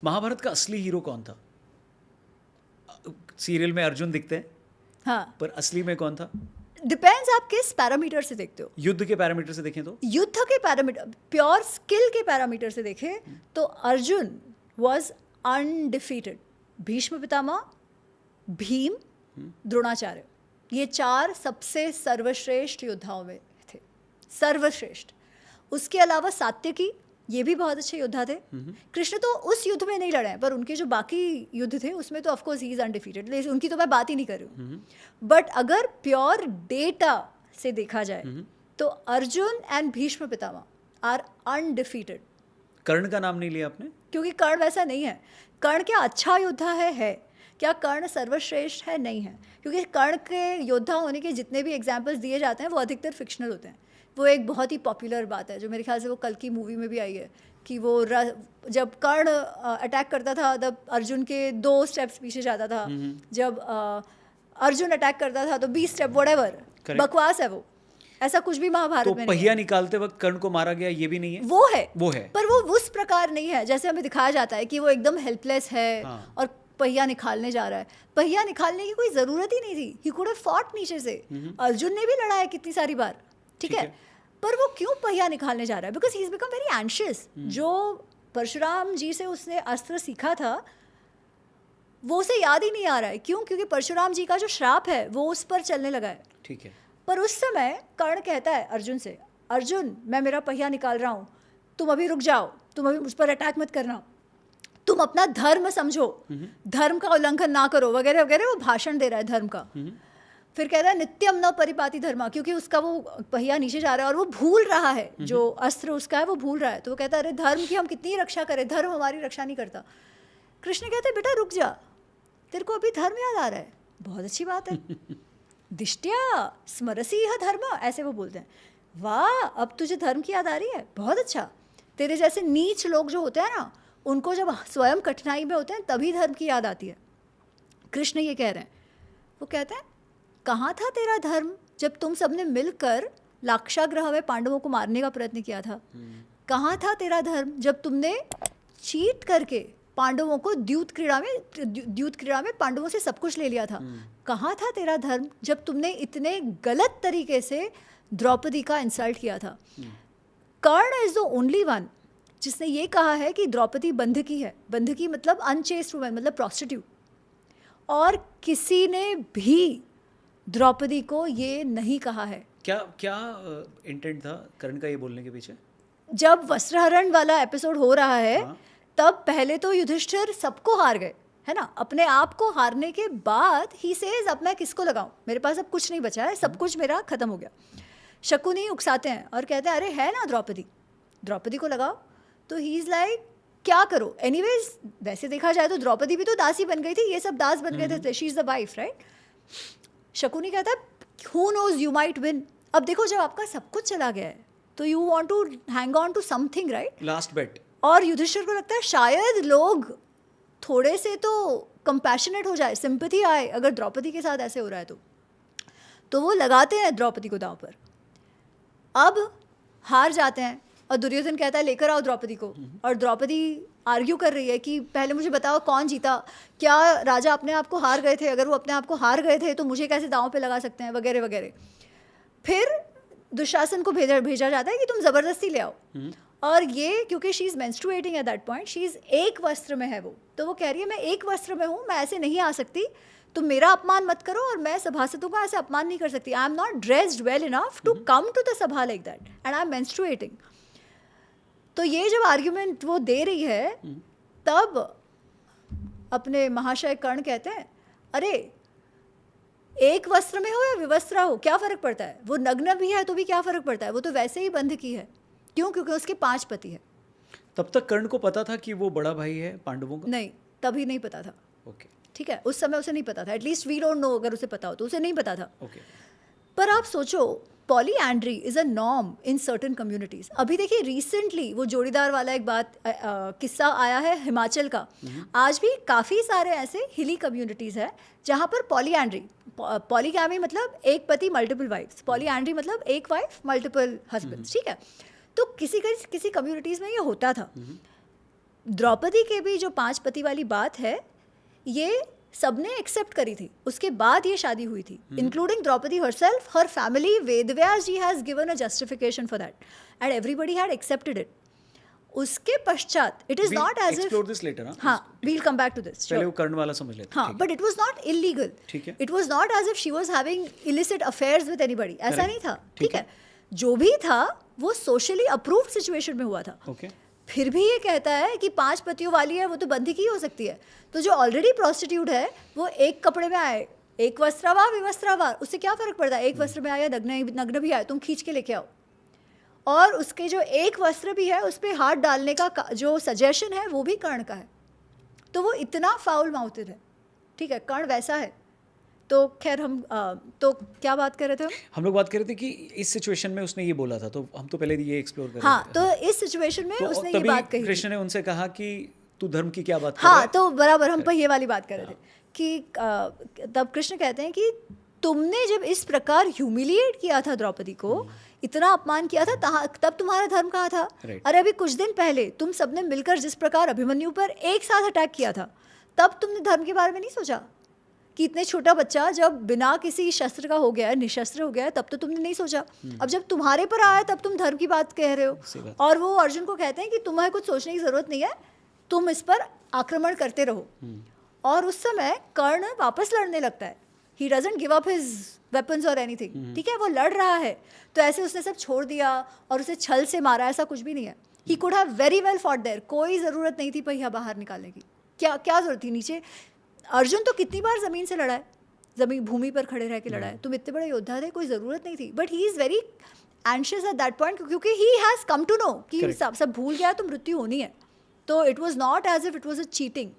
महाभारत का असली हीरो कौन था? सीरियल में अर्जुन दिखते हैं, हाँ, पर असली में कौन था? डिपेंड्स आप किस पैरामीटर से देखते हो। युद्ध के पैरामीटर से देखें तो युद्ध के पैरामीटर, प्योर स्किल के पैरामीटर से देखें तो अर्जुन वॉज अनडिफीटेड। भीष्म पितामह, भीम, द्रोणाचार्य, ये 4 सबसे सर्वश्रेष्ठ योद्धाओं में थे, सर्वश्रेष्ठ। उसके अलावा सात्यकी, ये भी बहुत अच्छे योद्धा थे। कृष्ण तो उस युद्ध में नहीं लड़े हैं, पर उनके जो बाकी युद्ध थे उसमें तो ऑफकोर्स ही इज अनडिफीटेड, उनकी तो मैं बात ही नहीं कर रही हूँ। बट अगर प्योर डेटा से देखा जाए तो Arjun and Bhishma Pitamah are undefeated. Karna का नाम नहीं लिया आपने? क्योंकि कर्ण वैसा नहीं है। कर्ण क्या अच्छा योद्धा है? क्या कर्ण सर्वश्रेष्ठ है? नहीं है। क्योंकि कर्ण के योद्धा होने के जितने भी एग्जाम्पल्स दिए जाते हैं वो अधिकतर फिक्शनल होते हैं। वो एक बहुत ही पॉपुलर बात है जो मेरे ख्याल से वो कल की मूवी में भी आई है कि वो जब कर्ण अटैक करता था तब अर्जुन के 2 स्टेप्स पीछे जाता था, जब अर्जुन अटैक करता था तो 20 स्टेप, व्हाटएवर, बकवास है वो। ऐसा कुछ भी महाभारत में नहीं। पहिया निकालते वक्त कर्ण को मारा गया, ये भी नहीं है? वो है पर वो उस प्रकार नहीं है जैसे हमें दिखाया जाता है कि वो एकदम हेल्पलेस है और पहिया निकालने जा रहा है। पहिया निकालने की कोई जरूरत ही नहीं थी। ही कुड हैव फॉट नीचे से। अर्जुन ने भी लड़ा है कितनी सारी बार, ठीक है, पर वो क्यों पहिया निकालने जा रहा है? Because he is become very anxious. जो परशुराम जी से उसने अस्त्र सीखा था वो उसे याद ही नहीं आ रहा है। क्यों? क्योंकि परशुराम जी का जो श्राप है वो उस पर चलने लगा है, ठीक है। पर उस समय कर्ण कहता है अर्जुन से, अर्जुन मैं मेरा पहिया निकाल रहा हूँ, तुम अभी रुक जाओ, तुम अभी मुझ पर अटैक मत करना, तुम अपना धर्म समझो, धर्म का उल्लंघन ना करो, वगैरह वगैरह। वो भाषण दे रहा है धर्म का। फिर कह रहा है नित्यम न परिपाति धर्मा, क्योंकि उसका वो पहिया नीचे जा रहा है और वो भूल रहा है जो अस्त्र उसका है वो भूल रहा है। तो वो कहता है अरे धर्म की हम कितनी रक्षा करें, धर्म हमारी रक्षा नहीं करता। कृष्ण कहते हैं बेटा रुक जा, तेरे को अभी धर्म याद आ रहा है, बहुत अच्छी बात है। दिष्टया स्मरसी यह धर्म, ऐसे वो बोलते हैं। वाह, अब तुझे धर्म की याद आ रही है, बहुत अच्छा। तेरे जैसे नीच लोग जो होते हैं ना, उनको जब स्वयं कठिनाई में होते हैं तभी धर्म की याद आती है। कृष्ण ये कह रहे हैं। वो कहते हैं कहाँ था तेरा धर्म जब तुम सबने मिलकर लाक्षागृह में पांडवों को मारने का प्रयत्न किया था? कहाँ था तेरा धर्म जब तुमने चीट करके पांडवों को द्यूत क्रीड़ा में पांडवों से सब कुछ ले लिया था? कहाँ था तेरा धर्म जब तुमने इतने गलत तरीके से द्रौपदी का इंसल्ट किया था? कर्ण इज द ओनली वन जिसने ये कहा है कि द्रौपदी बंधकी है। बंधकी मतलब अनचेस्ट वुमन, मतलब प्रॉस्टिट्यूट। और किसी ने भी द्रौपदी को ये नहीं कहा है। क्या इंटेंट था कर्ण का ये बोलने के पीछे? जब वस्त्रहरण वाला एपिसोड हो रहा है तब पहले तो युधिष्ठिर सबको हार गए, है ना। अपने आप को हारने के बाद ही सेज अब मैं किसको लगाऊं, मेरे पास अब कुछ नहीं बचा है, सब कुछ मेरा खत्म हो गया। शकुनी उकसाते हैं और कहते हैं अरे है ना द्रौपदी को लगाओ। तो ही इज लाइक क्या करो, एनीवेज वैसे देखा जाए तो द्रौपदी भी तो दासी बन गई थी, ये सब दास बन गए थे, she is the wife, right. Shakuni कहता है who knows you might win. अब देखो जब आपका सब कुछ चला गया है तो you want to hang on to something, right, last bet. और युधिष्ठिर को लगता है शायद लोग थोड़े से तो कंपैशनेट हो जाए, सिंपैथी आए अगर द्रौपदी के साथ ऐसे हो रहा है तो वो लगाते हैं द्रौपदी को दांव पर। अब हार जाते हैं और दुर्योधन कहता है लेकर आओ द्रौपदी को। और द्रौपदी आर्ग्यू कर रही है कि पहले मुझे बताओ कौन जीता, क्या राजा अपने आप को हार गए थे? अगर वो अपने आप को हार गए थे तो मुझे कैसे दांव पे लगा सकते हैं, वगैरह वगैरह। फिर दुशासन को भेजा जाता है कि तुम ज़बरदस्ती ले आओ। और ये क्योंकि she is menstruating eight that point, she is एक वस्त्र में है वो, तो वो कह रही है मैं एक वस्त्र में हूँ, मैं ऐसे नहीं आ सकती, तुम मेरा अपमान मत करो और मैं सभासदों का ऐसे अपमान नहीं कर सकती। I am not dressed well enough to come to the sabha like that and I am menstruating. तो ये जब आर्ग्यूमेंट वो दे रही है तब अपने महाशय कर्ण कहते हैं अरे एक वस्त्र में हो या विवस्त्रा हो क्या फ़र्क पड़ता है, वो नग्न भी है तो भी क्या फ़र्क पड़ता है, वो तो वैसे ही बंध की है। क्यों? क्योंकि उसके 5 पति है। तब तक कर्ण को पता था कि वो बड़ा भाई है पांडवों का? नहीं, तभी नहीं पता था। ओके, ठीक है, उस समय उसे नहीं पता था, एटलीस्ट वी डोंट नो, अगर उसे पता हो तो उसे नहीं पता था। ओके। पर आप सोचो polyandry is a norm in certain communities. अभी देखिए रिसेंटली वो जोड़ीदार वाला एक किस्सा आया है हिमाचल का। आज भी काफ़ी सारे ऐसे हिली कम्युनिटीज़ है जहाँ पर पॉलीएंड्री, पॉलीगैमी मतलब एक पति मल्टीपल वाइफ्स, पॉलीएंड्री मतलब एक वाइफ मल्टीपल हस्बैंड्स, ठीक है। तो किसी कम्युनिटीज़ में ये होता था। द्रौपदी के भी जो 5 पति वाली बात है, ये सबने एक्सेप्ट करी थी, उसके बाद ये शादी हुई थी, including Draupadi herself, her family. Vedvyas ji has given a justification for that and everybody had accepted it. उसके पश्चात it is not as if explore this later. हाँ, we'll come back to this. पहले वो कर्ण वाला समझ लेते हैं. हाँ, but it was not illegal. ठीक है. It was not as if she was having illicit affairs with anybody. ऐसा नहीं था. ठीक है. जो भी था वो सोशली अप्रूव्ड सिचुएशन में हुआ था. ओके. फिर भी ये कहता है कि 5 पतियों वाली है, वो तो बंदी की हो सकती है. तो जो ऑलरेडी प्रोस्टिट्यूट है वो एक कपड़े में आए, एक वस्त्रावार विवस्त्रावार, उससे क्या फर्क पड़ता है? एक वस्त्र में आया, नग्न भी आए, तुम खींच के लेके आओ. और उसके जो एक वस्त्र भी है उस पर हाथ डालने का जो सजेशन है वो भी कर्ण का है. तो वो इतना फाउल माउथेड है. ठीक है, कर्ण वैसा है. तो खैर हम तो क्या बात कर रहे थे हम लोग बात कर रहे थे कि इस सिचुएशन में उसने ये बोला था, तो हम तो पहले ये एक्सप्लोर कर हाँ, रहे थे. तो इस सिचुएशन में तो उसने ये बात कही. कृष्ण ने उनसे कहा कि तू धर्म की क्या बात कर रहा हाँ, है? तो बराबर हम पर ये वाली बात कर रहे थे कि तब कृष्ण कहते हैं कि तुमने जब इस प्रकार ह्यूमिलिएट किया था द्रौपदी को, इतना अपमान किया था, तब तुम्हारा धर्म कहाँ था? अरे अभी कुछ दिन पहले तुम सबने मिलकर जिस प्रकार अभिमन्यु पर एक साथ अटैक किया था, तब तुमने धर्म के बारे में नहीं सोचा कि इतने छोटा बच्चा जब बिना किसी शस्त्र का हो गया है, निशस्त्र हो गया है, तब तो तुमने नहीं सोचा. अब जब तुम्हारे पर आया तब तुम धर्म की बात कह रहे हो. और वो अर्जुन को कहते हैं कि तुम्हें कुछ सोचने की जरूरत नहीं है, तुम इस पर आक्रमण करते रहो. और उस समय कर्ण वापस लड़ने लगता है. He doesn't give up his weapons और एनीथिंग. ठीक है, वो लड़ रहा है, तो ऐसे उसने सब छोड़ दिया और उसे छल से मारा, ऐसा कुछ भी नहीं है. He could have very well fought there. कोई ज़रूरत नहीं थी पहिया बाहर निकालने की. क्या जरूरत थी? नीचे अर्जुन तो कितनी बार ज़मीन से लड़ा है, जमीन भूमि पर खड़े रह के लड़ा है. तुम इतने बड़े योद्धा थे, कोई ज़रूरत नहीं थी. But he is very anxious at that point, क्योंकि he has come to know कि सब भूल गया तो मृत्यु होनी है. तो it was not as if it was a cheating.